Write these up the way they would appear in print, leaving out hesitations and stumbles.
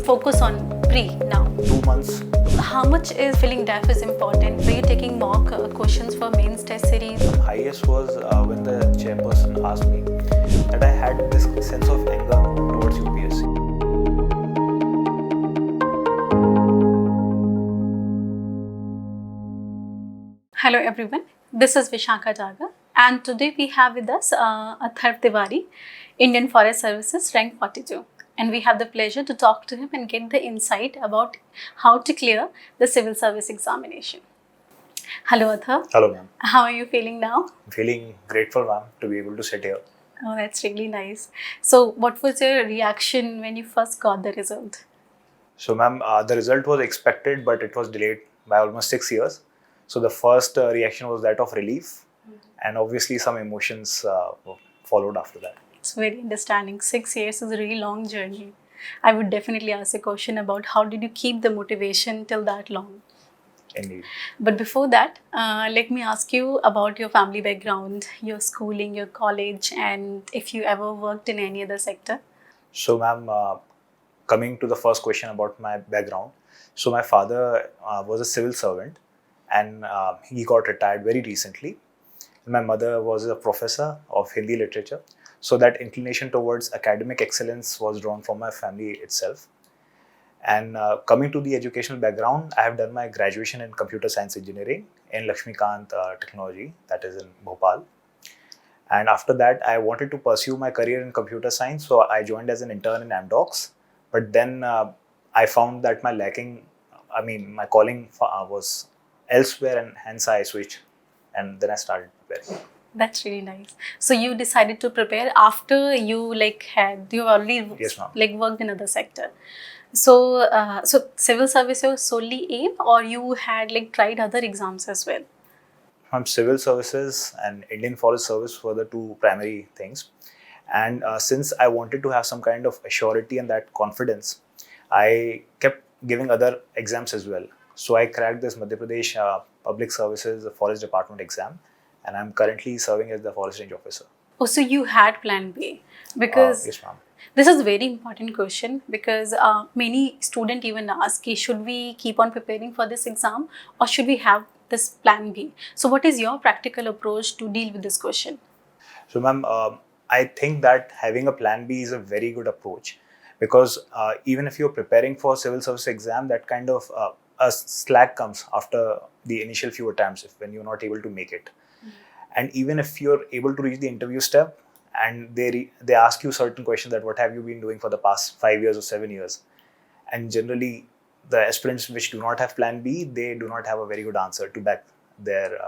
focus on pre now. 2 months. How much is filling DAF is important? Were you taking mock questions for mains test series? Highest was when the chairperson asked me that I had this sense of anger towards UPSC. Hello everyone, this is Vishakha Jaga and today we have with us Atharva Tiwari, Indian Forest Services, rank 42. And we have the pleasure to talk to him and get the insight about how to clear the civil service examination. Hello Atharva. Hello ma'am. How are you feeling now? I'm feeling grateful ma'am to be able to sit here. Oh, that's really nice. So what was your reaction when you first got the result? So ma'am, the result was expected but it was delayed by almost 6 years. So the first reaction was that of relief and obviously some emotions followed after that. It's very understanding. 6 years is a really long journey. I would definitely ask a question about how did you keep the motivation till that long? Indeed. But before that, let me ask you about your family background, your schooling, your college, and if you ever worked in any other sector. So ma'am, coming to the first question about my background. So my father was a civil servant and he got retired very recently. My mother was a professor of Hindi literature. So that inclination towards academic excellence was drawn from my family itself. And coming to the educational background, I have done my graduation in computer science engineering in Lakshmikant Technology, that is in Bhopal. And after that, I wanted to pursue my career in computer science. So I joined as an intern in Mdocs. But then I found that my calling was elsewhere and hence I switched and then I started preparing. That's really nice. So you decided to prepare after you already Yes, ma'am. worked in other sector. So civil service was solely aim or you had tried other exams as well? Civil services and Indian Forest Service were the two primary things. And since I wanted to have some kind of assurity and that confidence, I kept giving other exams as well. So I cracked this Madhya Pradesh Public Services Forest Department exam. And I'm currently serving as the Forest Range Officer. Oh, so you had plan B? Because yes, ma'am. This is a very important question because many students even ask, should we keep on preparing for this exam or should we have this plan B? So what is your practical approach to deal with this question? So ma'am, I think that having a plan B is a very good approach because even if you're preparing for civil service exam, that kind of a slack comes after the initial few attempts when you're not able to make it. And even if you're able to reach the interview step and they ask you certain questions that what have you been doing for the past 5 years or 7 years. And generally the aspirants which do not have plan B, they do not have a very good answer to back their,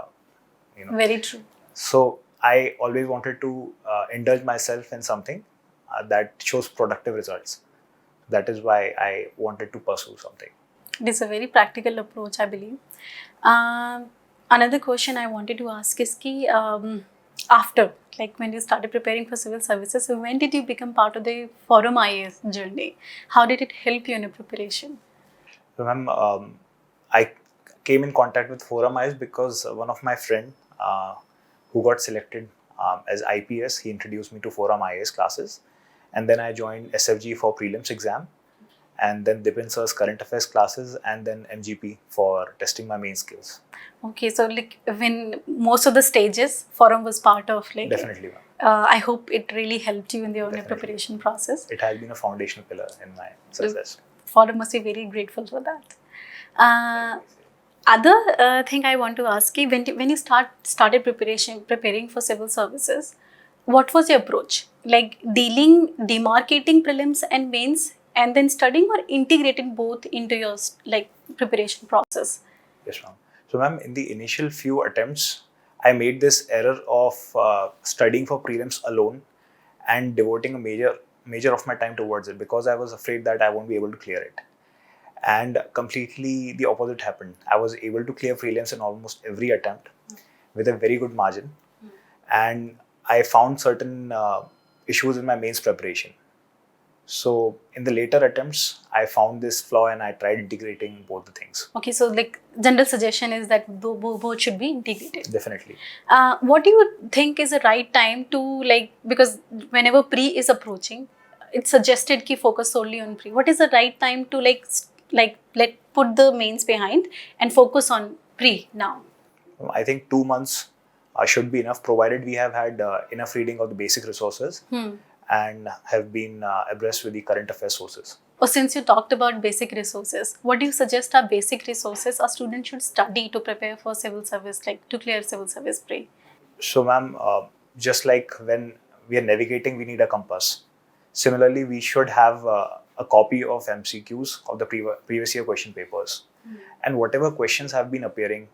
Very true. So I always wanted to indulge myself in something that shows productive results. That is why I wanted to pursue something. It is a very practical approach, I believe. Another question I wanted to ask is after, when you started preparing for civil services, so when did you become part of the ForumIAS journey? How did it help you in your preparation? So ma'am, I came in contact with ForumIAS because one of my friend who got selected as IPS, he introduced me to ForumIAS classes. And then I joined SFG for prelims exam. And then Dipin sir's current affairs classes and then MGP for testing my main skills. Okay, so when most of the stages, Forum was part of Definitely. I hope it really helped you in your preparation process. It has been a foundational pillar in my success. Forum must be very grateful for that. Other thing I want to ask you, when you started preparing for civil services, what was your approach? Demarcating prelims and mains and then studying or integrating both into your preparation process? Yes, ma'am. So ma'am, in the initial few attempts, I made this error of studying for prelims alone and devoting a major of my time towards it because I was afraid that I won't be able to clear it. And completely the opposite happened. I was able to clear prelims in almost every attempt with a very good margin. And I found certain issues in my mains preparation. So in the later attempts, I found this flaw and I tried integrating both the things. Okay, so general suggestion is that both should be integrated. Definitely. What do you think is the right time to because whenever pre is approaching, it's suggested ki focus solely on pre. What is the right time to let put the mains behind and focus on pre now? I think 2 months should be enough, provided we have had enough reading of the basic resources and have been abreast with the current affairs sources. Or since you talked about basic resources, what do you suggest are basic resources a student should study to prepare for civil service, like to clear civil service pre? So, ma'am, just like when we are navigating, we need a compass. Similarly, we should have a copy of MCQs of the previous year question papers. And whatever questions have been appearing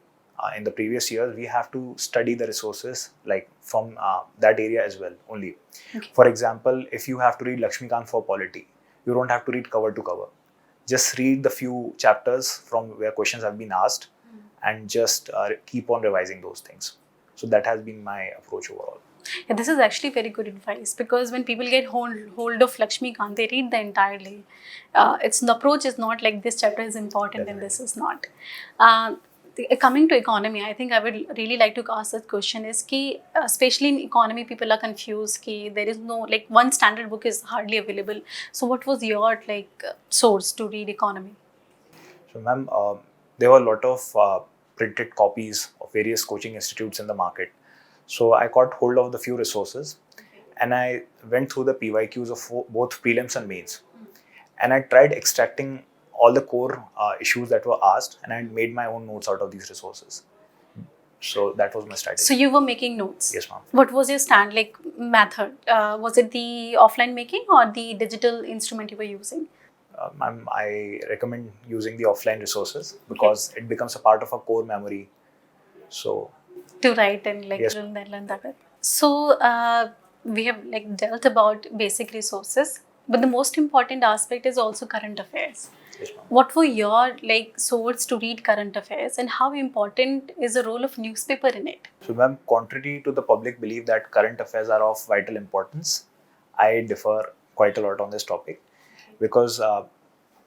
in the previous years, we have to study the resources like from that area as well only. Okay. For example, if you have to read Lakshmikant for polity, you don't have to read cover to cover. Just read the few chapters from where questions have been asked and just keep on revising those things. So that has been my approach overall. Yeah, this is actually very good advice, because when people get hold of Lakshmikant, they read the entirely. Its approach is not like this chapter is important and this is not. Coming to economy, I think I would really like to ask that question is ki, especially in economy, people are confused ki there is no, like one standard book is hardly available. So what was your source to read economy? So ma'am, there were a lot of printed copies of various coaching institutes in the market. So I got hold of the few resources and I went through the PYQs of both prelims and mains. And I tried extracting all the core issues that were asked, and I made my own notes out of these resources. So that was my strategy. So you were making notes? Yes, ma'am. What was your method? Was it the offline making or the digital instrument you were using? Ma'am, I recommend using the offline resources because it becomes a part of a core memory. So to write and yes. learn that. So we have dealt about basic resources, but the most important aspect is also current affairs. Yes, what were your source to read current affairs, and how important is the role of newspaper in it? So ma'am, contrary to the public belief that current affairs are of vital importance, I differ quite a lot on this topic because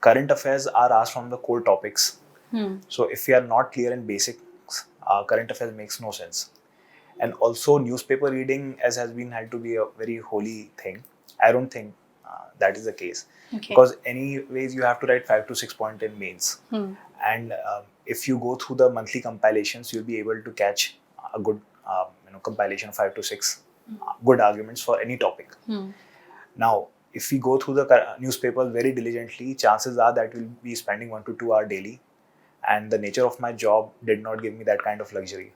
current affairs are asked from the core topics. So if we are not clear in basics, current affairs makes no sense. And also newspaper reading as has been held to be a very holy thing. I don't think that is the case. Okay. Because anyways you have to write 5 to 6 points in mains. And if you go through the monthly compilations, you'll be able to catch a good compilation of 5 to 6 good arguments for any topic. Now, if we go through the newspapers very diligently, chances are that we'll be spending 1 to 2 hours daily. And the nature of my job did not give me that kind of luxury.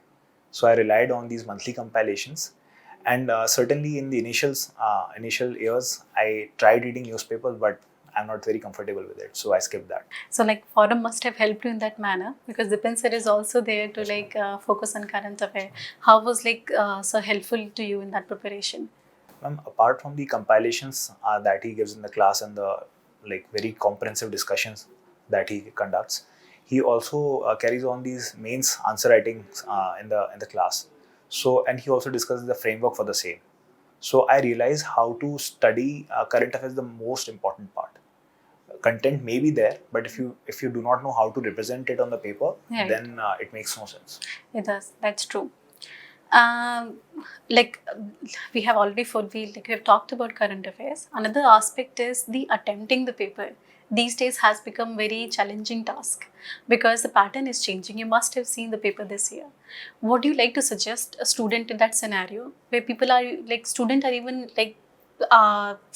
So I relied on these monthly compilations. And certainly in the initial years, I tried reading newspapers, but I'm not very comfortable with it. So I skipped that. So Forum must have helped you in that manner, because Dipin sir is also there to focus on current affairs. How was so helpful to you in that preparation? Apart from the compilations that he gives in the class and the very comprehensive discussions that he conducts, he also carries on these mains answer writing in the class. So, and he also discusses the framework for the same. So I realized how to study current affairs is the most important part. Content may be there, but if you do not know how to represent it on the paper, right, then it makes no sense. It does. That's true. We have already we have talked about current affairs. Another aspect is the attempting the paper. These days has become very challenging task because the pattern is changing. You must have seen the paper this year. What do you like to suggest a student in that scenario where people are students are even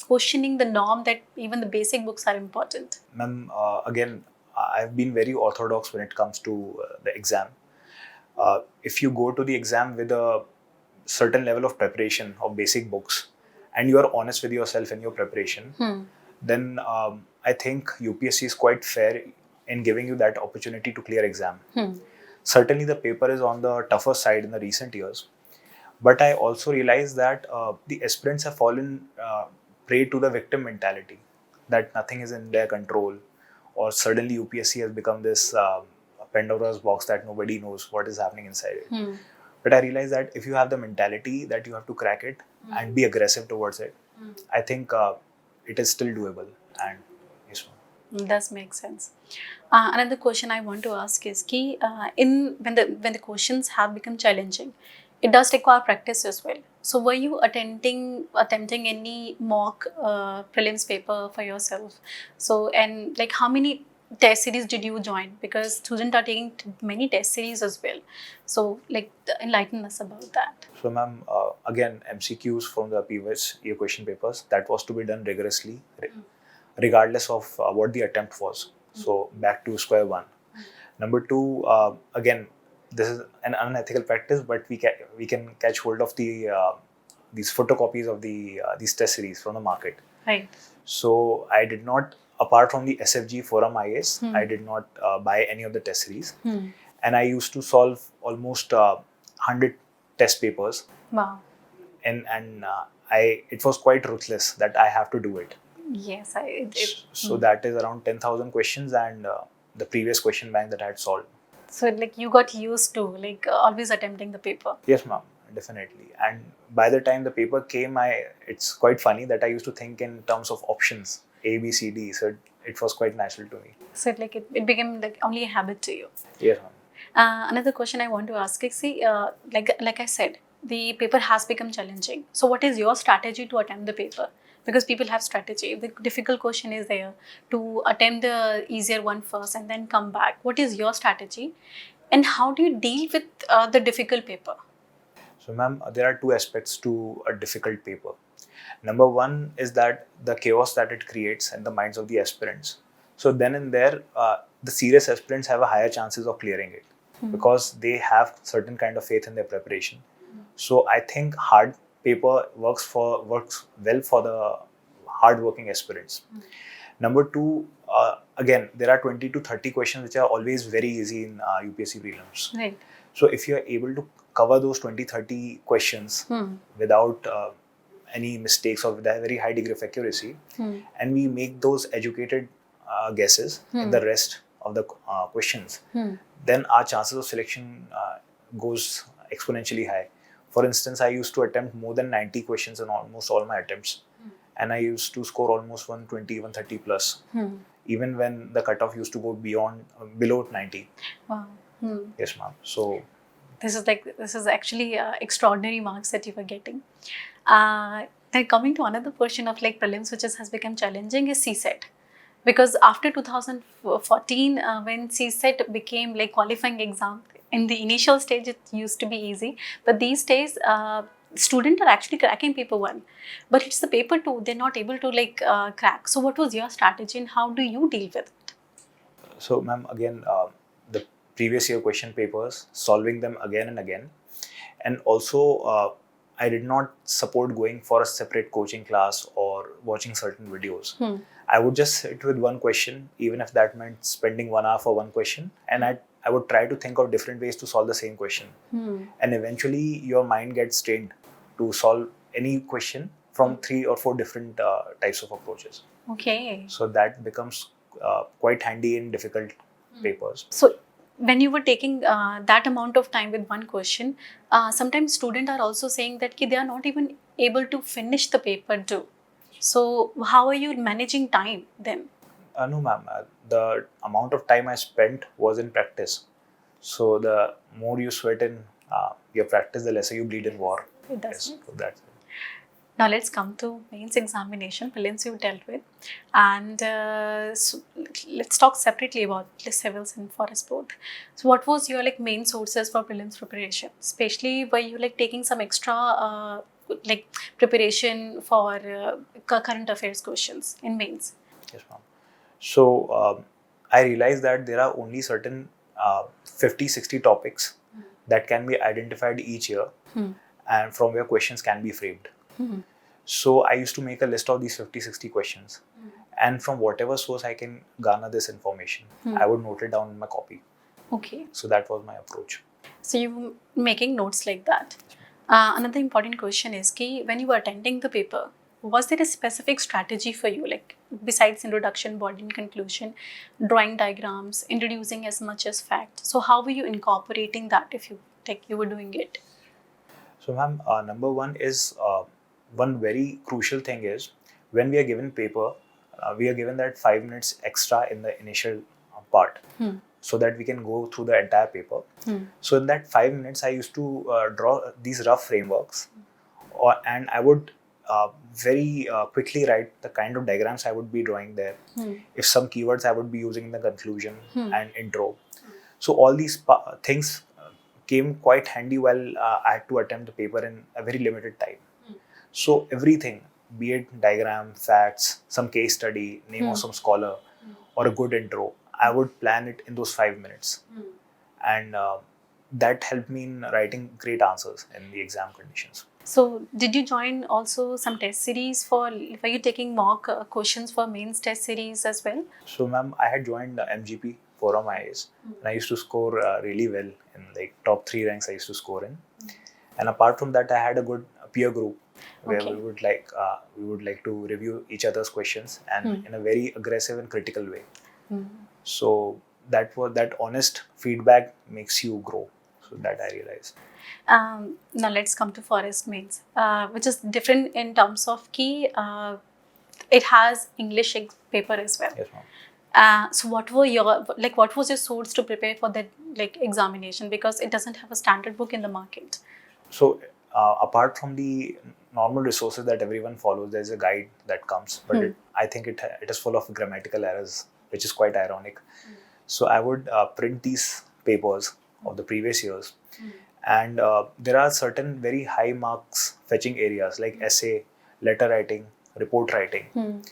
questioning the norm that even the basic books are important? Ma'am, again, I've been very orthodox when it comes to the exam. If you go to the exam with a certain level of preparation of basic books and you are honest with yourself in your preparation, then I think UPSC is quite fair in giving you that opportunity to clear exam. Certainly the paper is on the tougher side in the recent years, but I also realize that the aspirants have fallen prey to the victim mentality, that nothing is in their control, or suddenly UPSC has become this Pandora's box that nobody knows what is happening inside it. But I realize that if you have the mentality that you have to crack it and be aggressive towards it, I think it is still doable. And yes, does make sense. Another question I want to ask is when the questions have become challenging, it does require practice as well. So were you attempting any mock prelims paper for yourself? So, and like how many test series did you join? Because students are taking many test series as well. So like enlighten us about that. So ma'am, again, MCQs from the previous year question papers, that was to be done rigorously, regardless of what the attempt was. So back to square one. Number two, again, this is an unethical practice, but we can catch hold of these photocopies of these test series from the market. Right. So I did not, apart from the SFG ForumIAS, I did not buy any of the test series, and I used to solve almost 100 test papers. Wow. And it was quite ruthless that I have to do it. Yes, So that is around 10,000 questions and the previous question bank that I had solved. So like you got used to like always attempting the paper. Yes, ma'am, definitely. And by the time the paper came, it's quite funny that I used to think in terms of options A, B, C, D. So it was quite natural to me. So like it became like only a habit to you. Yes, ma'am. Another question I want to ask is, see, like I said, the paper has become challenging. So what is your strategy to attempt the paper? Because people have strategy. The difficult question is there to attempt the easier one first and then come back. What is your strategy? And how do you deal with the difficult paper? So ma'am, there are two aspects to a difficult paper. Number one is that the chaos that it creates in the minds of the aspirants. So then and there, the serious aspirants have a higher chances of clearing it because they have certain kind of faith in their preparation. So I think hard paper works well for the hard-working aspirants. Number two, again, there are 20 to 30 questions which are always very easy in UPSC prelims. Right. So if you are able to cover those 20-30 questions without any mistakes or with a very high degree of accuracy, and we make those educated guesses in the rest of the questions, then our chances of selection goes exponentially high. For instance, I used to attempt more than 90 questions in almost all my attempts, and I used to score almost 120, 130 plus, even when the cutoff used to go below 90. Wow. Yes, ma'am. So this is actually extraordinary marks that you were getting. Then coming to another portion of like prelims which has become challenging is CSAT. Because after 2014, when CSAT became like qualifying exam, in the initial stage it used to be easy, but these days students are actually cracking paper 1, but it's the paper 2 they're not able to like crack. So what was your strategy and how do you deal with it? So ma'am, again, the previous year question papers, solving them again and again, and also I did not support going for a separate coaching class or watching certain videos. I would just sit with one question, even if that meant spending 1 hour for one question, and I would try to think of different ways to solve the same question. And eventually your mind gets trained to solve any question from 3 or 4 different types of approaches. Okay. So that becomes quite handy in difficult papers. So when you were taking that amount of time with one question, sometimes students are also saying that they are not even able to finish the paper too. So how are you managing time then? No, ma'am. The amount of time I spent was in practice. So the more you sweat in your practice, the lesser you bleed in war. It does. Yes, so that's it. Now let's come to mains examination, prelims you dealt with, and so let's talk separately about civils and forest both. So what was your like main sources for prelims preparation? Especially were you like taking some extra like preparation for current affairs questions in mains? Yes, ma'am. So I realized that there are only certain 50-60 topics that can be identified each year and from where questions can be framed. So I used to make a list of these 50-60 questions, and from whatever source I can garner this information, I would note it down in my copy. Okay. So that was my approach. So you were making notes like that. Another important question is when you were attending the paper, was there a specific strategy for you, like besides introduction, body and conclusion, drawing diagrams, introducing as much as fact? So how were you incorporating that if you were doing it? So ma'am, number one is one very crucial thing is when we are given paper, we are given that 5 minutes extra in the initial part so that we can go through the entire paper. So in that 5 minutes, I used to draw these rough frameworks, and I would very quickly write the kind of diagrams I would be drawing there. If some keywords I would be using in the conclusion and intro. So all these things came quite handy while I had to attempt the paper in a very limited time. So everything, be it diagram, facts, some case study, name of some scholar, or a good intro, I would plan it in those 5 minutes. And that helped me in writing great answers in the exam conditions. So did you join also some test series were you taking mock questions for mains test series as well? So ma'am, I had joined MGP, ForumIAS, and I used to score really well in like top 3 ranks I used to score in. And apart from that, I had a good peer group where we would like to review each other's questions and in a very aggressive and critical way. So that honest feedback makes you grow. So that I realized. Now let's come to forest mains, which is different in terms of key. It has English paper as well. Yes, ma'am. So what was your source to prepare for that examination, because it doesn't have a standard book in the market? So apart from the normal resources that everyone follows, there's a guide that comes, but I think it is full of grammatical errors, which is quite ironic. So I would print these papers of the previous years, and there are certain very high marks fetching areas like essay, letter writing, report writing.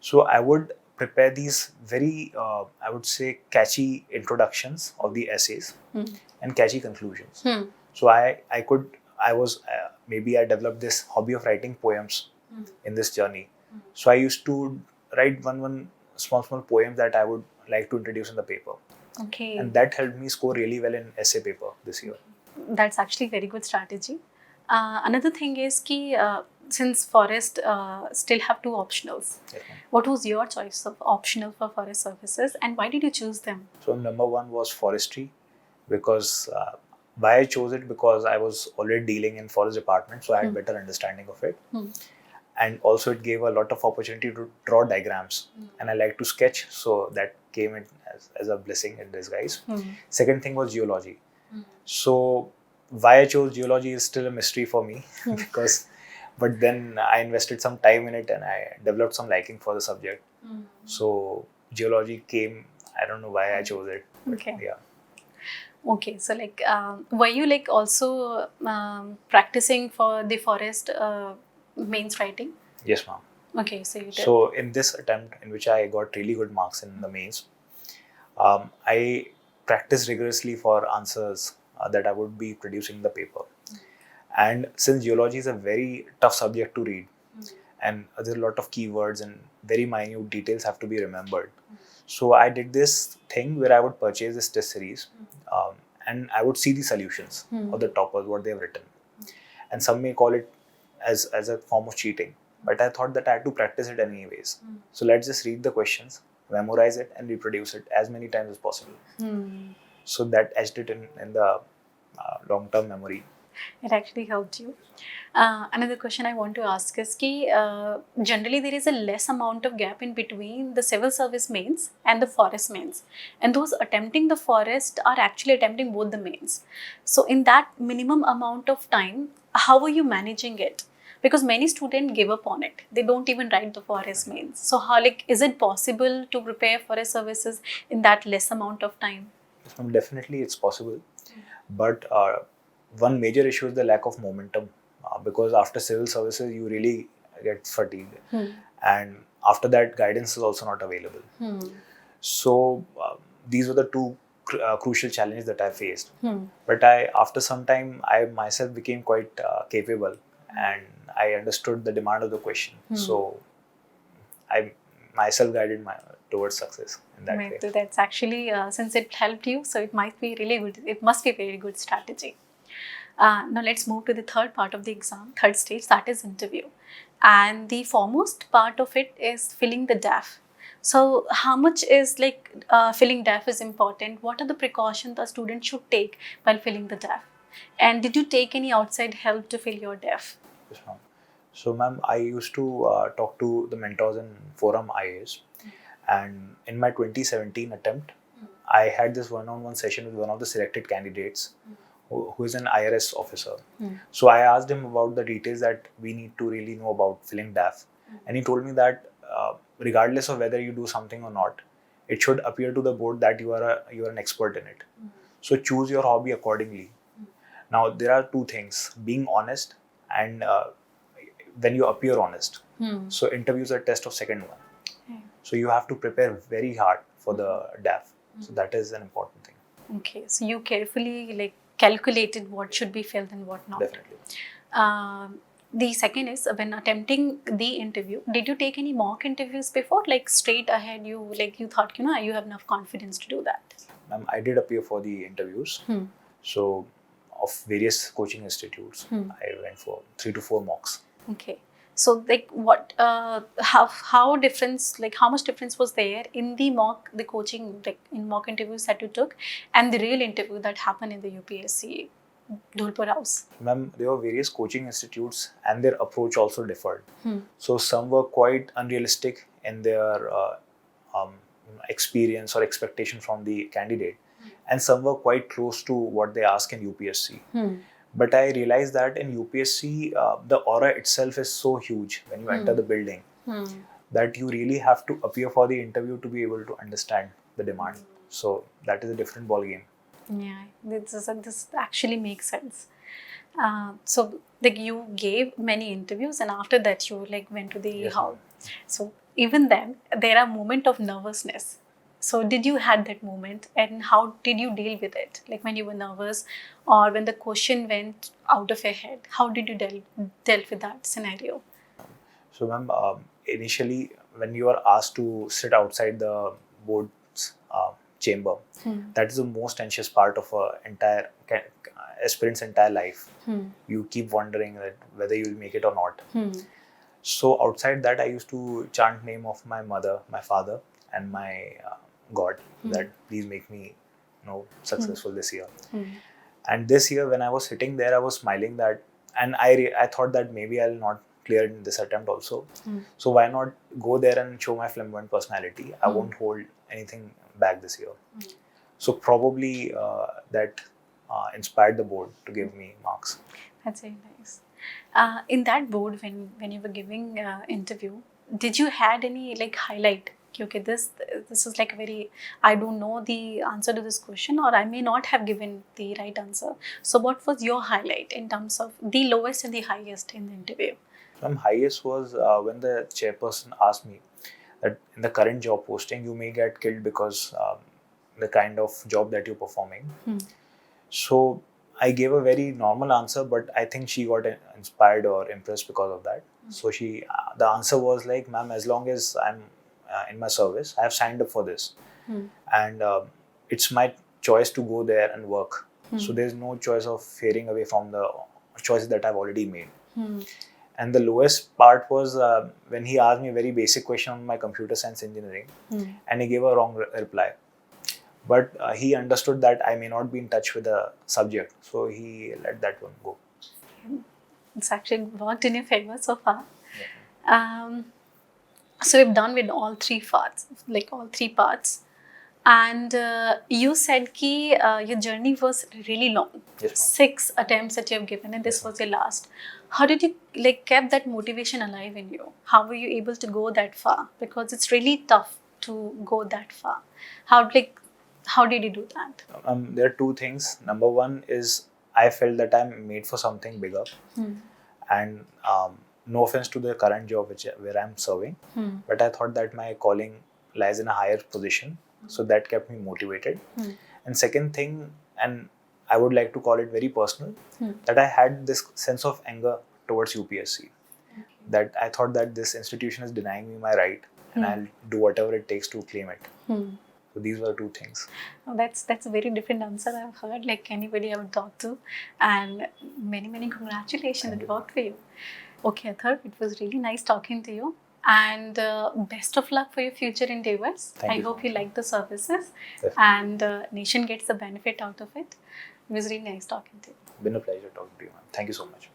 So I would prepare these very, I would say, catchy introductions of the essays and catchy conclusions. So I developed this hobby of writing poems in this journey. So I used to write one small poem that I would like to introduce in the paper. Okay. And that helped me score really well in essay paper this year. That's actually very good strategy. Another thing is since forest still have 2 optionals, what was your choice of optional for forest services and why did you choose them? So number 1 was forestry, because why I chose it, because I was already dealing in forest department, so I had better understanding of it. And also it gave a lot of opportunity to draw diagrams, and I like to sketch, so that came in as a blessing in disguise. Second thing was geology. So why I chose geology is still a mystery for me, but then I invested some time in it and I developed some liking for the subject. So geology came, I don't know why I chose it. Okay. Yeah. Okay, so were you also practicing for the forest mains writing? Yes, ma'am. Okay, so you did. So in this attempt, in which I got really good marks in the mains, I practiced rigorously for answers that I would be producing in the paper. And since geology is a very tough subject to read, and there are a lot of keywords and very minute details have to be remembered. So I did this thing where I would purchase this test series, and I would see the solutions of the toppers, what they have written. And some may call it as a form of cheating, but I thought that I had to practice it anyways. So let's just read the questions, memorize it, and reproduce it as many times as possible. So that etched it in the long-term memory. It actually helped you. Another question I want to ask is generally there is a less amount of gap in between the civil service mains and the forest mains, and those attempting the forest are actually attempting both the mains. So in that minimum amount of time, how are you managing it? Because many students give up on it. They don't even write the forest mains. So how is it possible to prepare forest services in that less amount of time? Definitely it's possible, but one major issue is the lack of momentum, because after civil services you really get fatigued, and after that guidance is also not available. So these were the 2 crucial challenges that I faced. But after some time I myself became quite capable, and I understood the demand of the question. So I myself guided towards success in that way. That's actually, since it helped you, so it might be really good. It must be a very good strategy. Now let's move to the third part of the exam, third stage, that is interview. And the foremost part of it is filling the DAF. So how much is filling DAF is important? What are the precautions a student should take while filling the DAF? And did you take any outside help to fill your DAF? Yes, ma'am. So ma'am, I used to talk to the mentors in ForumIAS, and in my 2017 attempt, I had this one-on-one session with one of the selected candidates who is an IRS officer. So I asked him about the details that we need to really know about filling DAF. And he told me that regardless of whether you do something or not, it should appear to the board that you are an expert in it. So choose your hobby accordingly. Now, there are two things, being honest and when you appear honest. So interviews are test of second one. So you have to prepare very hard for the DAF. So that is an important thing. Okay, so you carefully calculated what should be filled and what not. Definitely. The second is, when attempting the interview, did you take any mock interviews before? Like straight ahead, you thought, you have enough confidence to do that? I did appear for the interviews. So of various coaching institutes, I went for 3 to 4 mocks. Okay. So what, how much difference was there in the coaching, in mock interviews that you took and the real interview that happened in the UPSC Dholpur House? Ma'am, there were various coaching institutes and their approach also differed. So some were quite unrealistic in their experience or expectation from the candidate, and some were quite close to what they ask in UPSC. But I realized that in UPSC, the aura itself is so huge when you enter the building that you really have to appear for the interview to be able to understand the demand. So that is a different ball game. Yeah, this actually makes sense. So you gave many interviews, and after that you went to the hall. So even then, there are moments of nervousness. So did you had that moment, and how did you deal with it? Like when you were nervous, or when the question went out of your head, how did you deal with that scenario? So ma'am, initially when you are asked to sit outside the board's chamber, that is the most anxious part of entire aspirant's entire life. You keep wondering that whether you will make it or not. So outside that, I used to chant name of my mother, my father, and my God, that please make me successful this year. And this year when I was sitting there, I was smiling that, and I thought that maybe I'll not clear in this attempt also. So why not go there and show my flamboyant personality? I won't hold anything back this year. So probably that inspired the board to give me marks. That's very nice. In that board, when you were giving interview, did you had any highlight? Okay, this is very, I don't know the answer to this question, or I may not have given the right answer. So what was your highlight in terms of the lowest and the highest in the interview? Highest was when the chairperson asked me that in the current job posting, you may get killed because the kind of job that you're performing. So I gave a very normal answer, but I think she got inspired or impressed because of that. So the answer was like, ma'am, as long as I'm in my service, I have signed up for this. And it's my choice to go there and work. So there's no choice of veering away from the choices that I've already made. And the lowest part was when he asked me a very basic question on my computer science engineering, and he gave a wrong reply. But he understood that I may not be in touch with the subject, so he let that one go. It's actually worked in your favor so far. So we've done with all three parts, and you said ki your journey was really long. Yes, 6 attempts that you have given, and this was your last. How did you kept that motivation alive in you? How were you able to go that far? Because it's really tough to go that far. How did you do that? There are two things. Number one is I felt that I'm made for something bigger, and no offense to the current job where I'm serving, but I thought that my calling lies in a higher position, so that kept me motivated. And second thing, and I would like to call it very personal, that I had this sense of anger towards UPSC, that I thought that this institution is denying me my right, and I'll do whatever it takes to claim it. So these were two things. Oh, that's a very different answer I've heard, anybody I would talk to, and many congratulations. It worked for you. Okay, Atharva, it was really nice talking to you, and best of luck for your future endeavors. I hope you like the services. Definitely. And nation gets the benefit out of it. It was really nice talking to you. It's been a pleasure talking to you, ma'am. Thank you so much.